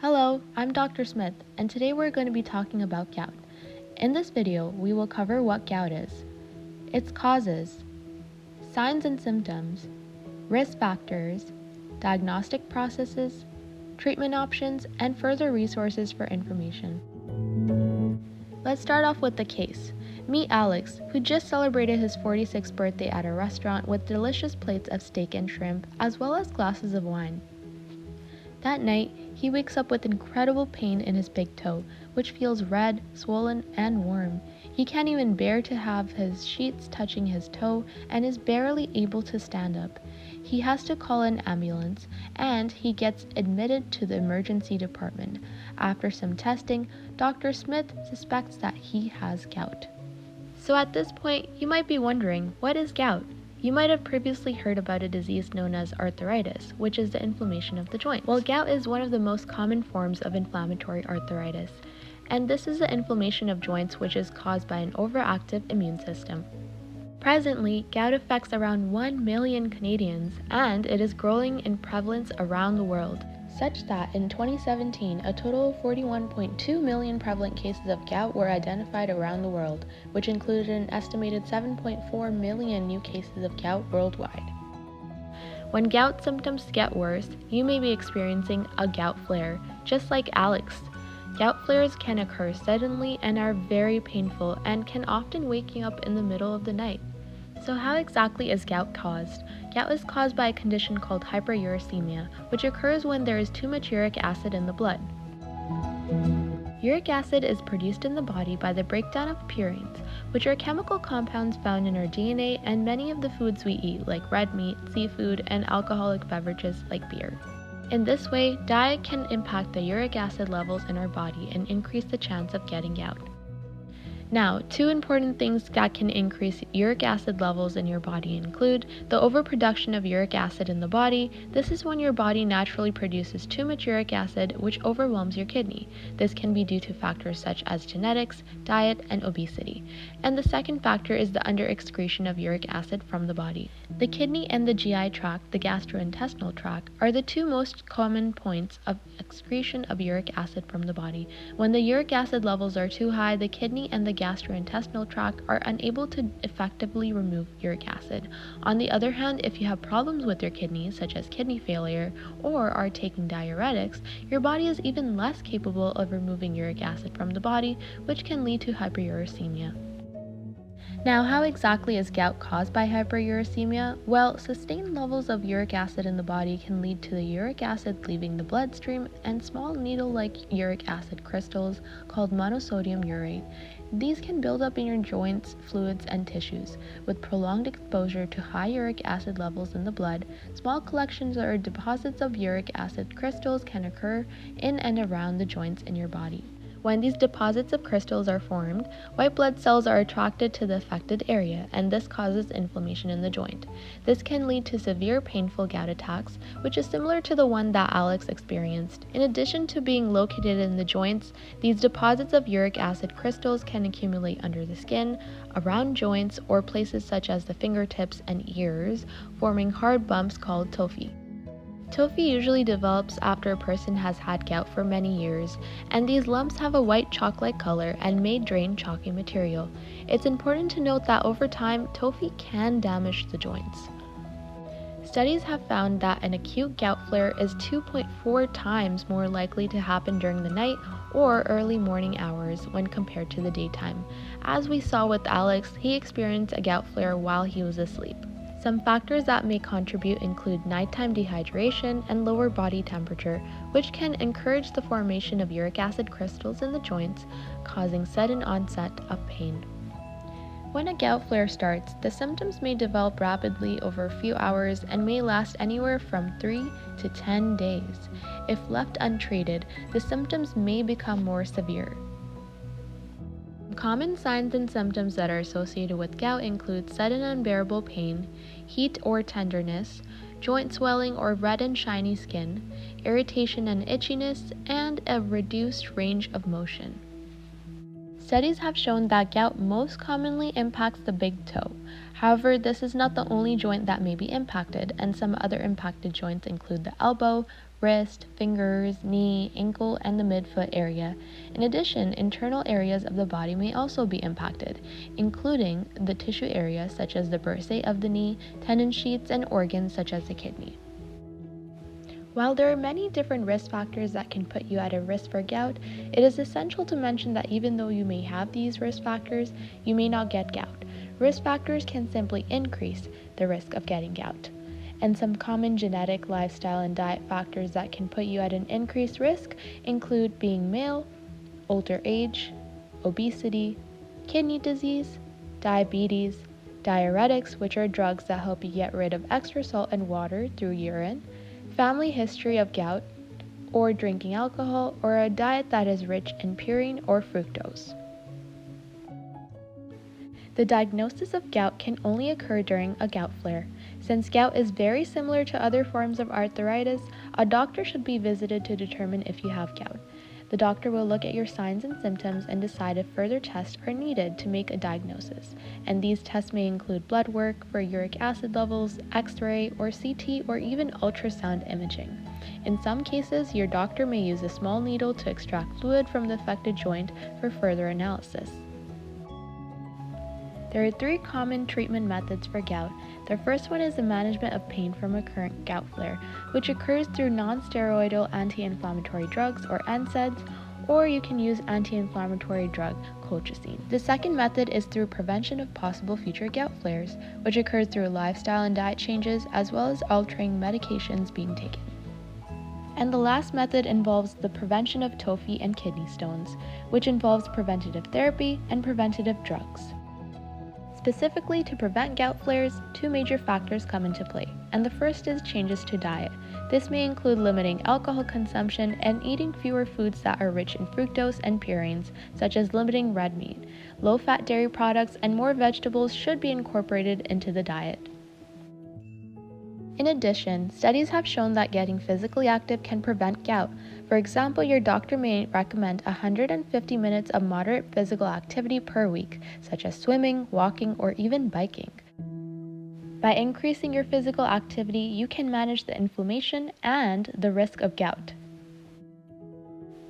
Hello, I'm Dr. Smith, and today we're going to be talking about gout. In this video, we will cover what gout is, its causes, signs and symptoms, risk factors, diagnostic processes, treatment options, and further resources for information. Let's start off with the case. Meet Alex, who just celebrated his 46th birthday at a restaurant with delicious plates of steak and shrimp, as well as glasses of wine. That night, he wakes up with incredible pain in his big toe, which feels red, swollen, and warm. He can't even bear to have his sheets touching his toe and is barely able to stand up. He has to call an ambulance, and he gets admitted to the emergency department. After some testing, Dr. Smith suspects that he has gout. So at this point, you might be wondering, what is gout? You might have previously heard about a disease known as arthritis, which is the inflammation of the joint. Well, gout is one of the most common forms of inflammatory arthritis, and this is the inflammation of joints which is caused by an overactive immune system. Presently, gout affects around 1 million Canadians, and it is growing in prevalence around the world, such that in 2017, a total of 41.2 million prevalent cases of gout were identified around the world, which included an estimated 7.4 million new cases of gout worldwide. When gout symptoms get worse, you may be experiencing a gout flare, just like Alex. Gout flares can occur suddenly and are very painful and can often wake you up in the middle of the night. So how exactly is gout caused? Gout is caused by a condition called hyperuricemia, which occurs when there is too much uric acid in the blood. Uric acid is produced in the body by the breakdown of purines, which are chemical compounds found in our DNA and many of the foods we eat, like red meat, seafood, and alcoholic beverages like beer. In this way, diet can impact the uric acid levels in our body and increase the chance of getting gout. Now, two important things that can increase uric acid levels in your body include the overproduction of uric acid in the body. This is when your body naturally produces too much uric acid, which overwhelms your kidney. This can be due to factors such as genetics, diet, and obesity. And the second factor is the underexcretion of uric acid from the body. The kidney and the GI tract, the gastrointestinal tract, are the two most common points of excretion of uric acid from the body. When the uric acid levels are too high, the kidney and the gastrointestinal tract are unable to effectively remove uric acid. On the other hand, if you have problems with your kidneys, such as kidney failure, or are taking diuretics, your body is even less capable of removing uric acid from the body, which can lead to hyperuricemia. Now, how exactly is gout caused by hyperuricemia? Well, sustained levels of uric acid in the body can lead to the uric acid leaving the bloodstream and small needle-like uric acid crystals called monosodium urate. These can build up in your joints, fluids, and tissues. With prolonged exposure to high uric acid levels in the blood, small collections or deposits of uric acid crystals can occur in and around the joints in your body. When these deposits of crystals are formed, white blood cells are attracted to the affected area, and this causes inflammation in the joint. This can lead to severe painful gout attacks, which is similar to the one that Alex experienced. In addition to being located in the joints, these deposits of uric acid crystals can accumulate under the skin, around joints, or places such as the fingertips and ears, forming hard bumps called tophi. Tophi usually develops after a person has had gout for many years, and these lumps have a white chalk-like color and may drain chalky material. It's important to note that over time, tophi can damage the joints. Studies have found that an acute gout flare is 2.4 times more likely to happen during the night or early morning hours when compared to the daytime. As we saw with Alex, he experienced a gout flare while he was asleep. Some factors that may contribute include nighttime dehydration and lower body temperature, which can encourage the formation of uric acid crystals in the joints, causing sudden onset of pain. When a gout flare starts, the symptoms may develop rapidly over a few hours and may last anywhere from 3 to 10 days. If left untreated, the symptoms may become more severe. Common signs and symptoms that are associated with gout include sudden unbearable pain, heat or tenderness, joint swelling or red and shiny skin, irritation and itchiness, and a reduced range of motion. Studies have shown that gout most commonly impacts the big toe. However, this is not the only joint that may be impacted, and some other impacted joints include the elbow, wrist, fingers, knee, ankle, and the midfoot area. In addition, internal areas of the body may also be impacted, including the tissue area such as the bursae of the knee, tendon sheaths, and organs such as the kidney. While there are many different risk factors that can put you at a risk for gout, it is essential to mention that even though you may have these risk factors, you may not get gout. Risk factors can simply increase the risk of getting gout. And some common genetic, lifestyle, and diet factors that can put you at an increased risk include being male, older age, obesity, kidney disease, diabetes, diuretics, which are drugs that help you get rid of extra salt and water through urine, family history of gout, or drinking alcohol, or a diet that is rich in purine or fructose. The diagnosis of gout can only occur during a gout flare. Since gout is very similar to other forms of arthritis, a doctor should be visited to determine if you have gout. The doctor will look at your signs and symptoms and decide if further tests are needed to make a diagnosis, and these tests may include blood work for uric acid levels, X-ray, or CT, or even ultrasound imaging. In some cases, your doctor may use a small needle to extract fluid from the affected joint for further analysis. There are 3 common treatment methods for gout. The first one is the management of pain from a current gout flare, which occurs through non-steroidal anti-inflammatory drugs or NSAIDs, or you can use anti-inflammatory drug colchicine. The second method is through prevention of possible future gout flares, which occurs through lifestyle and diet changes as well as altering medications being taken. And the last method involves the prevention of tophi and kidney stones, which involves preventative therapy and preventative drugs. Specifically to prevent gout flares, 2 major factors come into play, and the first is changes to diet. This may include limiting alcohol consumption and eating fewer foods that are rich in fructose and purines, such as limiting red meat. Low-fat dairy products and more vegetables should be incorporated into the diet. In addition, studies have shown that getting physically active can prevent gout. For example, your doctor may recommend 150 minutes of moderate physical activity per week, such as swimming, walking, or even biking. By increasing your physical activity, you can manage the inflammation and the risk of gout.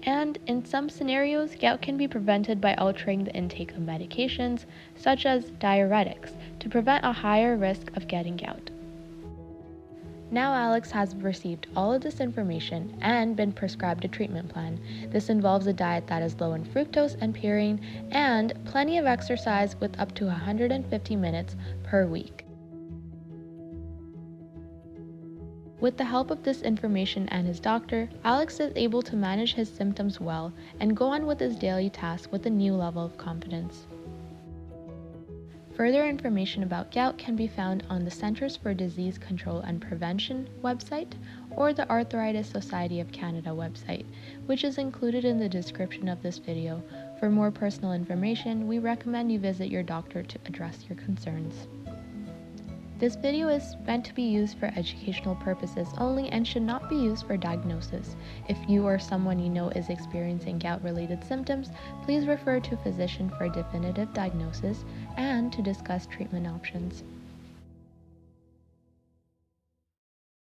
And in some scenarios, gout can be prevented by altering the intake of medications, such as diuretics, to prevent a higher risk of getting gout. Now Alex has received all of this information and been prescribed a treatment plan. This involves a diet that is low in fructose and purine and plenty of exercise with up to 150 minutes per week. With the help of this information and his doctor, Alex is able to manage his symptoms well and go on with his daily tasks with a new level of confidence. Further information about gout can be found on the Centers for Disease Control and Prevention website or the Arthritis Society of Canada website, which is included in the description of this video. For more personal information, we recommend you visit your doctor to address your concerns. This video is meant to be used for educational purposes only and should not be used for diagnosis. If you or someone you know is experiencing gout-related symptoms, please refer to a physician for a definitive diagnosis and to discuss treatment options.